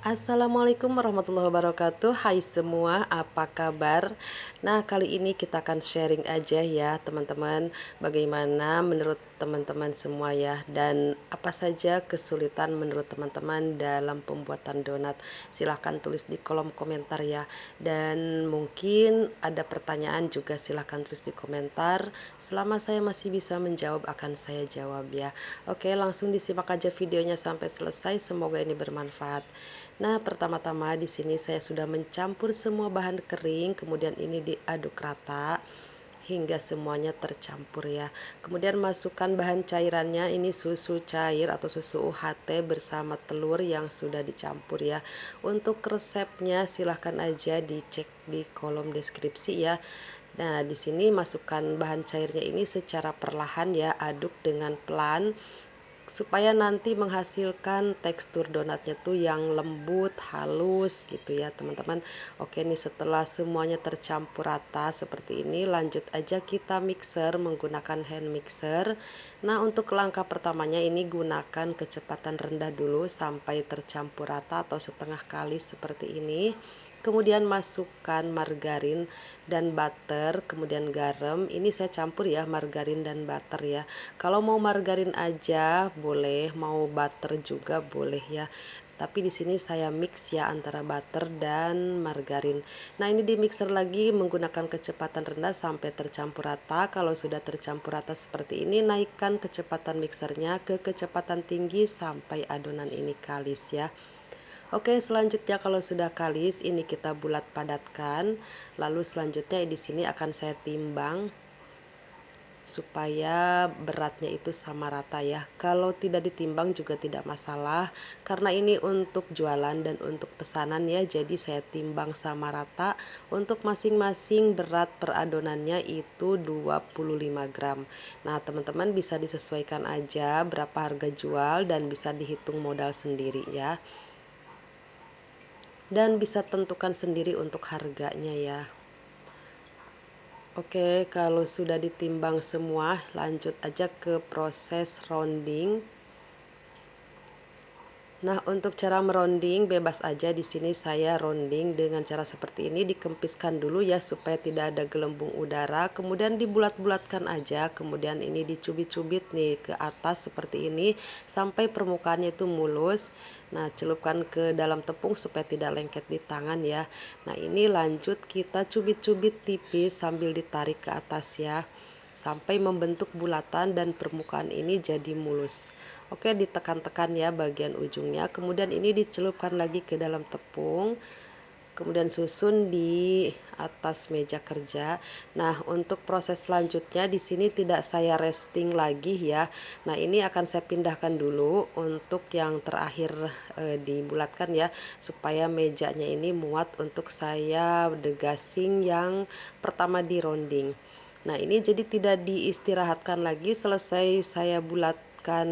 Assalamualaikum warahmatullahi wabarakatuh. Hai semua, apa kabar? Nah, kali ini kita akan sharing aja ya, teman-teman. Bagaimana menurut teman-teman semua ya, dan apa saja kesulitan menurut teman-teman dalam pembuatan donat? Silahkan tulis di kolom komentar ya. Dan mungkin ada pertanyaan juga silahkan tulis di komentar. Selama saya masih bisa menjawab, akan saya jawab ya. Oke, langsung disimak aja videonya sampai selesai. Semoga ini bermanfaat. Nah, pertama-tama di sini saya sudah mencampur semua bahan kering, kemudian ini diaduk rata hingga semuanya tercampur ya. Kemudian masukkan bahan cairannya, ini susu cair atau susu UHT bersama telur yang sudah dicampur ya. Untuk resepnya silahkan aja dicek di kolom deskripsi ya. Nah, di sini masukkan bahan cairnya ini secara perlahan ya, aduk dengan pelan supaya nanti menghasilkan tekstur donatnya tuh yang lembut, halus gitu ya teman-teman. Oke nih, setelah semuanya tercampur rata seperti ini, lanjut aja kita mixer menggunakan hand mixer. Nah, untuk langkah pertamanya ini gunakan kecepatan rendah dulu sampai tercampur rata atau setengah kali seperti ini. Kemudian masukkan margarin dan butter, kemudian garam. Ini saya campur ya, margarin dan butter ya. Kalau mau margarin aja boleh, mau butter juga boleh ya. Tapi di sini saya mix ya antara butter dan margarin. Nah, ini di mixer lagi menggunakan kecepatan rendah sampai tercampur rata. Kalau sudah tercampur rata seperti ini, naikkan kecepatan mixernya ke kecepatan tinggi sampai adonan ini kalis ya. Oke, selanjutnya kalau sudah kalis, ini kita bulat padatkan. Lalu selanjutnya di sini akan saya timbang supaya beratnya itu sama rata ya. Kalau tidak ditimbang juga tidak masalah, karena ini untuk jualan dan untuk pesanan ya, jadi saya timbang sama rata. Untuk masing-masing berat per adonannya itu 25 gram. Nah, teman-teman bisa disesuaikan aja berapa harga jual dan bisa dihitung modal sendiri ya, dan bisa tentukan sendiri untuk harganya ya. Oke, kalau sudah ditimbang semua, lanjut aja ke proses rounding. Nah, untuk cara meronding bebas aja. Di sini saya rounding dengan cara seperti ini, dikempiskan dulu ya supaya tidak ada gelembung udara. Kemudian dibulat-bulatkan aja, kemudian ini dicubit-cubit nih ke atas seperti ini sampai permukaannya itu mulus. Nah, celupkan ke dalam tepung supaya tidak lengket di tangan ya. Nah, ini lanjut kita cubit-cubit tipis sambil ditarik ke atas ya, sampai membentuk bulatan dan permukaan ini jadi mulus. Oke, ditekan-tekan ya bagian ujungnya. Kemudian ini dicelupkan lagi ke dalam tepung. Kemudian susun di atas meja kerja. Nah, untuk proses selanjutnya di sini tidak saya resting lagi ya. Nah, ini akan saya pindahkan dulu untuk yang terakhir dibulatkan ya, supaya mejanya ini muat untuk saya degasing yang pertama di rounding. Nah, ini jadi tidak diistirahatkan lagi, selesai saya bulatkan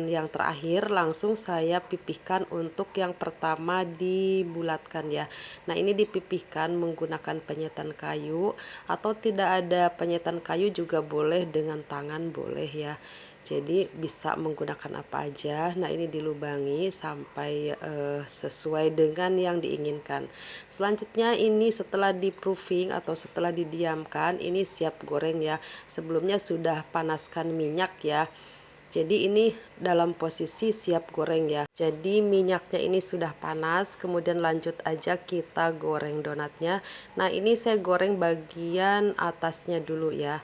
yang terakhir langsung saya pipihkan untuk yang pertama dibulatkan ya. Nah, ini dipipihkan menggunakan penyetan kayu atau tidak ada penyetan kayu juga boleh, dengan tangan boleh ya. Jadi bisa menggunakan apa aja. Nah, ini dilubangi sampai sesuai dengan yang diinginkan. Selanjutnya ini setelah di proofing atau setelah didiamkan, ini siap goreng ya. Sebelumnya sudah panaskan minyak ya. Jadi ini dalam posisi siap goreng ya. Jadi minyaknya ini sudah panas, kemudian lanjut aja kita goreng donatnya. Nah, ini saya goreng bagian atasnya dulu ya.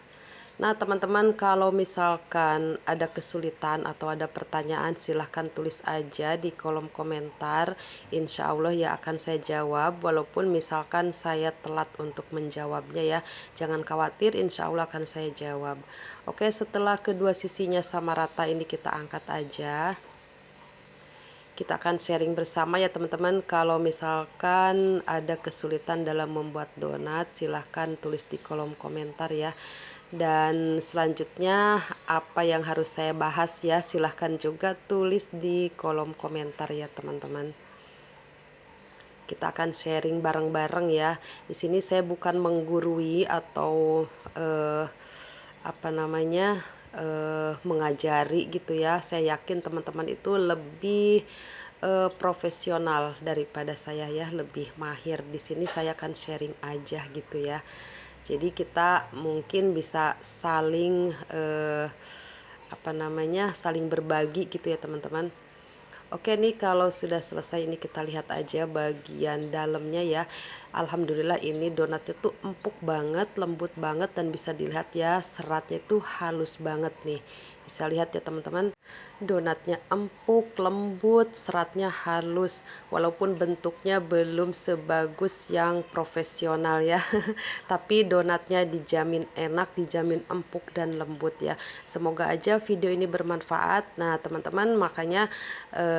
Nah, teman-teman, kalau misalkan ada kesulitan atau ada pertanyaan, silahkan tulis aja di kolom komentar. Insya Allah ya akan saya jawab, walaupun misalkan saya telat untuk menjawabnya ya. Jangan khawatir, insya Allah akan saya jawab. Oke, setelah kedua sisinya sama rata, ini kita angkat aja. Kita akan sharing bersama ya teman-teman. Kalau misalkan ada kesulitan dalam membuat donat, silahkan tulis di kolom komentar ya. Dan selanjutnya apa yang harus saya bahas ya, silahkan juga tulis di kolom komentar ya teman-teman. Kita akan sharing bareng-bareng ya. Di sini saya bukan menggurui atau apa namanya, mengajari gitu ya. Saya yakin teman-teman itu lebih profesional daripada saya ya, lebih mahir. Di sini saya akan sharing aja gitu ya. Jadi kita mungkin bisa saling, apa namanya, saling berbagi gitu ya teman-teman. Oke nih, kalau sudah selesai ini kita lihat aja bagian dalamnya ya. Alhamdulillah ini donatnya tuh empuk banget, lembut banget, dan bisa dilihat ya seratnya tuh halus banget nih. Bisa lihat ya teman-teman, donatnya empuk, lembut, seratnya halus. Walaupun bentuknya belum sebagus yang profesional ya. Tapi donatnya dijamin enak, dijamin empuk dan lembut ya. Semoga aja video ini bermanfaat. Nah teman-teman, makanya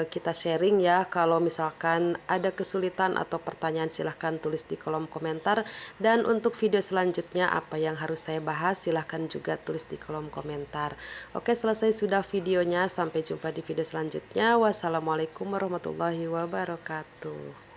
kita sharing ya. Kalau misalkan ada kesulitan atau pertanyaan silahkan tulis di kolom komentar, dan untuk video selanjutnya apa yang harus saya bahas silahkan juga tulis di kolom komentar. Oke, selesai sudah videonya, sampai jumpa di video selanjutnya. Wassalamualaikum warahmatullahi wabarakatuh.